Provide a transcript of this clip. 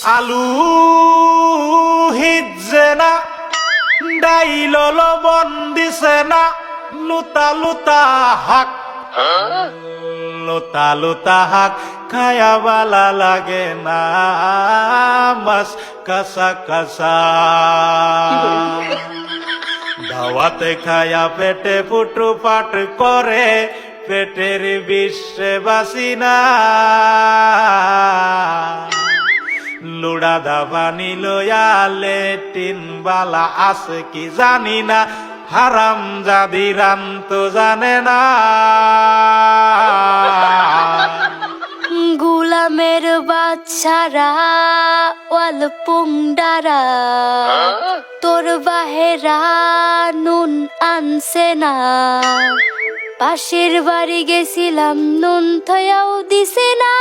আলু হিজে না ডাইল লবণ দিছে না লুতা লুতা হাক লুতা লুতা হাক খায়া বালা লাগে না মাছ কাঁচা কাঁচা দাওয়াতে খায়া পেটে ফুটু পাট করে পেটের বিশ্বে বাসি না লুড়া দাবা নিলয়া লেটিন বালা আছে কি জানি না হারাম জাদি রান তো জানে না গুলামের বাচ্চারা ওয়াল পুংডারা তোর বাহেরা নুন আনছে না পাশের বাড়ি গেছিলাম নুন থয়াও দিছে না